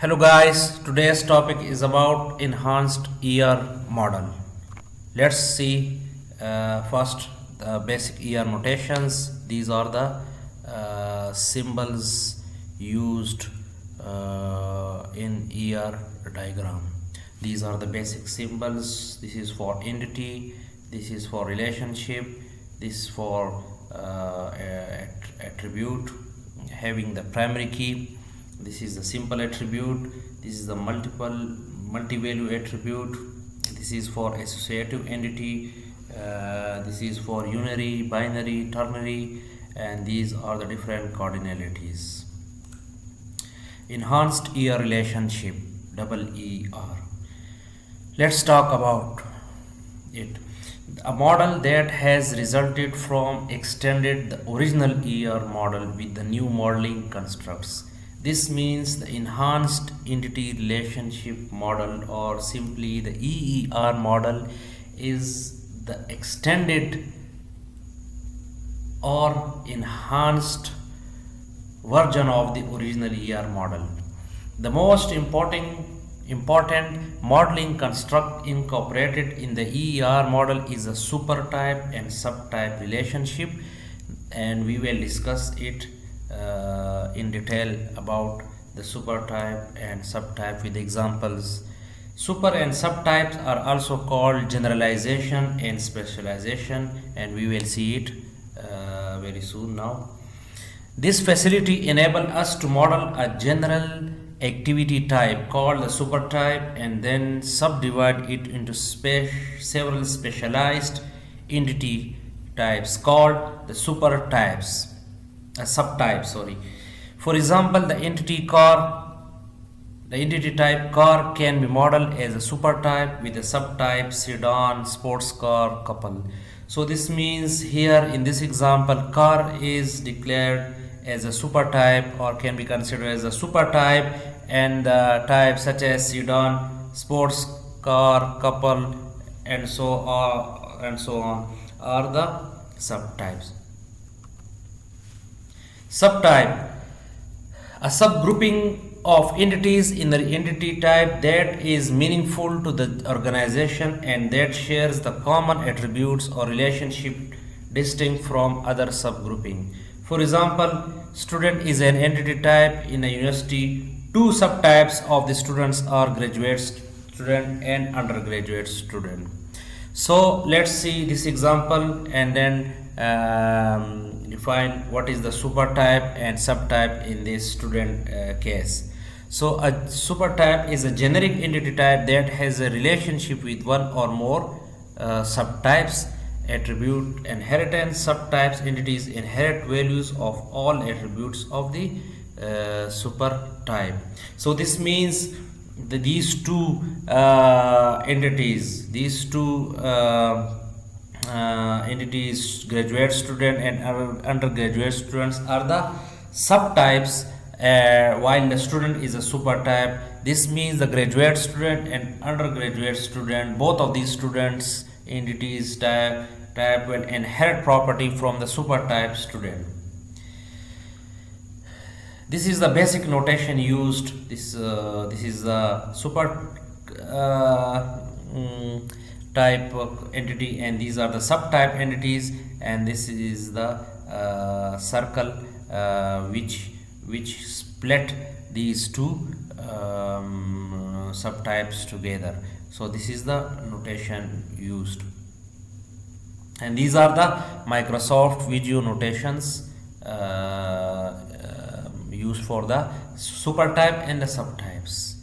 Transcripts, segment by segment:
Hello guys, today's topic is about enhanced ER model. Let's see first the basic ER notations. These are the symbols used in ER diagram. These are the basic symbols. This is for entity, this is for relationship, this is for attribute having the primary key. This is the simple attribute, this is the multi-value attribute, this is for associative entity, this is for unary, binary, ternary, and these are the different cardinalities. Enhanced ER relationship, double ER. Let's talk about it. A model that has resulted from extended the original ER model with the new modeling constructs. This means the enhanced entity relationship model, or simply the EER model, is the extended or enhanced version of the original ER model. The most important modeling construct incorporated in the EER model is a supertype and subtype relationship, and we will discuss it in detail about the supertype and subtype with examples. Super and subtypes are also called generalization and specialization, and we will see it very soon now. This facility enables us to model a general activity type called the supertype and then subdivide it into several specialized entity types called the subtypes. For example, the entity type car can be modeled as a supertype with a subtype sedan, sports car, couple. So this means here in this example, car is declared as a supertype or can be considered as a supertype, and the types such as sedan, sports car, couple, and so on are the subtypes. Subtype, a subgrouping of entities in the entity type that is meaningful to the organization and that shares the common attributes or relationship distinct from other subgrouping. For example, student is an entity type in a university. Two subtypes of the students are graduate student and undergraduate student. So let's see this example and then define what is the supertype and subtype in this student case. So a supertype is a generic entity type that has a relationship with one or more subtypes. Attribute inheritance. Subtypes entities inherit values of all attributes of the supertype. So this means that these two entities, graduate student and undergraduate students, are the subtypes, while the student is a supertype. This means the graduate student and undergraduate student, both of these students entities type will inherit property from the supertype student. This is the basic notation used. This is the super type entity, and these are the subtype entities, and this is the circle which split these two subtypes together. So this is the notation used, and these are the Microsoft video notations used for the supertype and the subtypes.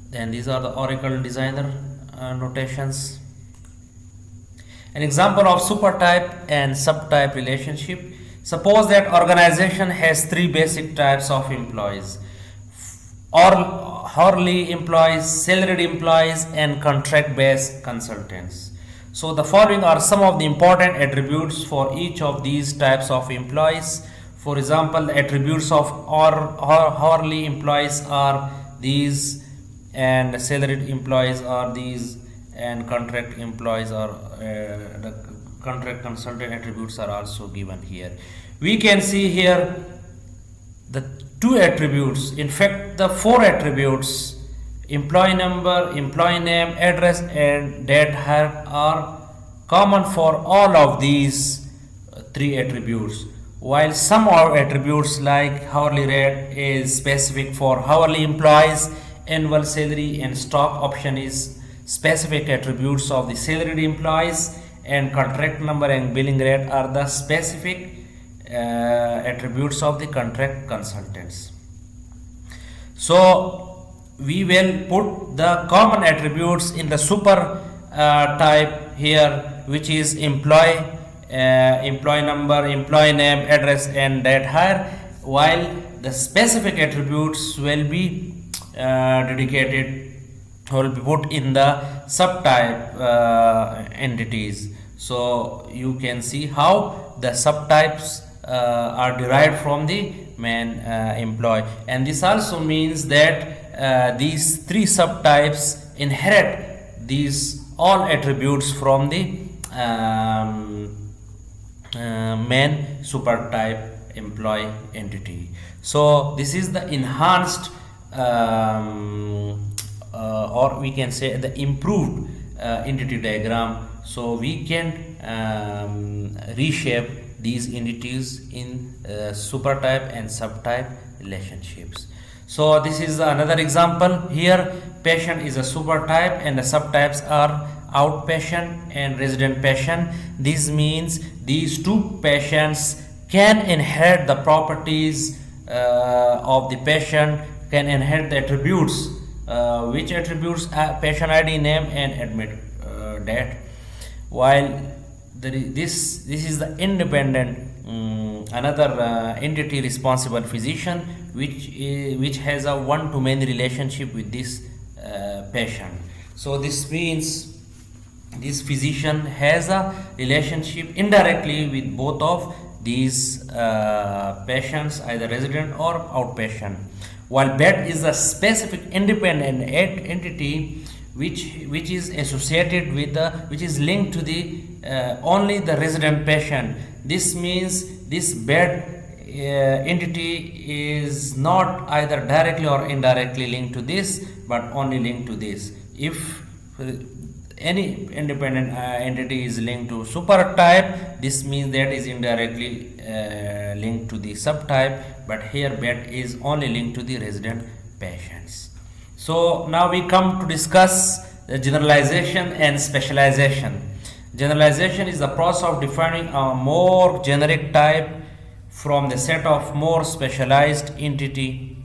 Then these are the Oracle Designer notations. An example of supertype and subtype relationship. Suppose that organization has three basic types of employees: hourly employees, salaried employees, and contract-based consultants. So the following are some of the important attributes for each of these types of employees. For example, the attributes of hourly employees are these, and salaried employees are these, and contract employees are the contract consultant attributes are also given here. We can see here the two attributes, in fact the four attributes, employee number, employee name, address and date hire are common for all of these three attributes, while some attributes like hourly rate is specific for hourly employees, annual salary and stock option is specific attributes of the salaried employees, and contract number and billing rate are the specific attributes of the contract consultants. So we will put the common attributes in the super type here, which is employee number, employee name, address and date hire, while the specific attributes will be dedicated, will be put in the subtype entities. So you can see how the subtypes are derived from the main employee, and this also means that these three subtypes inherit these all attributes from the main super type employee entity. So this is the enhanced or we can say the improved entity diagram. So we can reshape these entities in super type and subtype relationships. So this is another example. Here patient is a super type and the subtypes are outpatient and resident patient. This means these two patients can inherit the properties of the patient, can inherit the attributes, which attributes patient ID, name and admit date, while this is the independent another entity responsible physician which has a one-to-many relationship with this patient. So this means this physician has a relationship indirectly with both of these patients, either resident or outpatient, while bed is a specific independent entity which is associated with the, which is linked to the only the resident patient. This means this bed entity is not either directly or indirectly linked to this, but only linked to this. If any independent entity is linked to super type, this means that is indirectly linked to the subtype, but here bed is only linked to the resident patients. So now we come to discuss the generalization and specialization. Generalization is the process of defining a more generic type from the set of more specialized entity.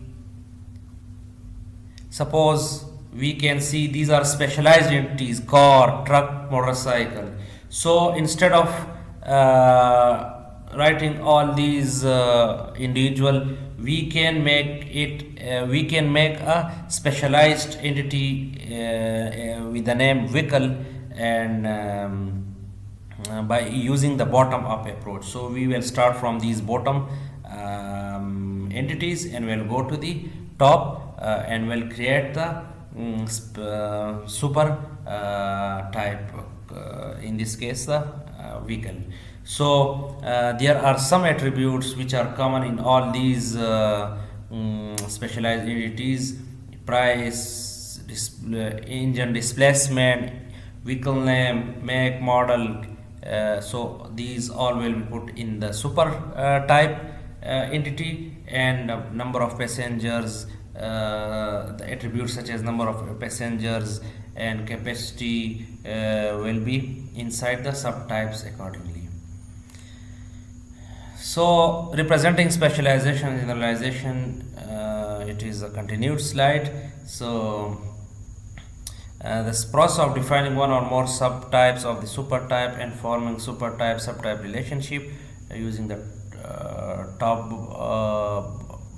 Suppose we can see these are specialized entities: car, truck, motorcycle. So instead of writing all these individual, we can make it we can make a specialized entity with the name vehicle, and by using the bottom up approach. So we will start from these bottom entities and we'll go to the top and we'll create the super type, in this case the vehicle. So there are some attributes which are common in all these specialized entities: price, engine displacement, vehicle name, make, model. So these all will be put in the super type entity, and number of passengers, the attributes such as number of passengers and capacity will be inside the subtypes accordingly. So representing specialization and generalization, it is a continued slide. So this process of defining one or more subtypes of the supertype and forming supertype subtype relationship using the top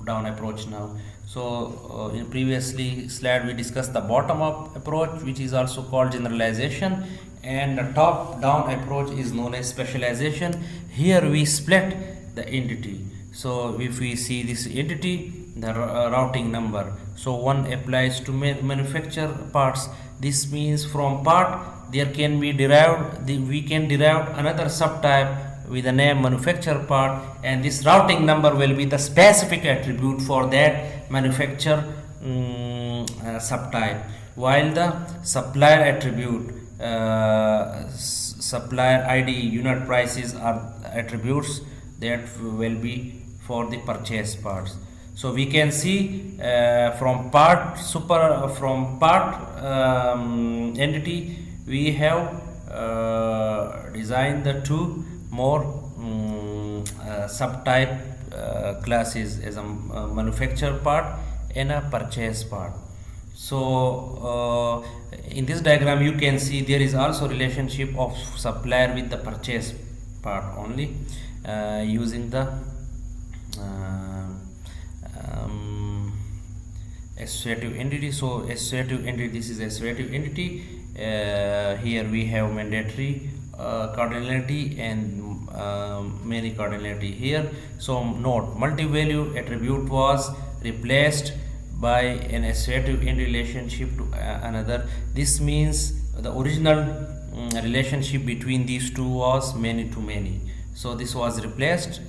down approach now. So in previously slide we discussed the bottom up approach, which is also called generalization, and the top down approach is known as specialization. Here we split the entity. So if we see this entity, the routing number, so one applies to manufacture parts. This means from part there can be derived, we can derive another subtype with the name manufacturer part, and this routing number will be the specific attribute for that manufacturer subtype, while the supplier attribute, supplier ID, unit prices are attributes that will be for the purchase parts. So we can see from part entity we have designed the two more subtype classes as a manufacturer part and a purchase part. So in this diagram you can see there is also relationship of supplier with the purchase part only, using the associative entity. So associative entity, this is associative entity. Here we have mandatory cardinality and many cardinality here. So note, multi-value attribute was replaced by an associative in relationship to another. This means the original relationship between these two was many to many. So this was replaced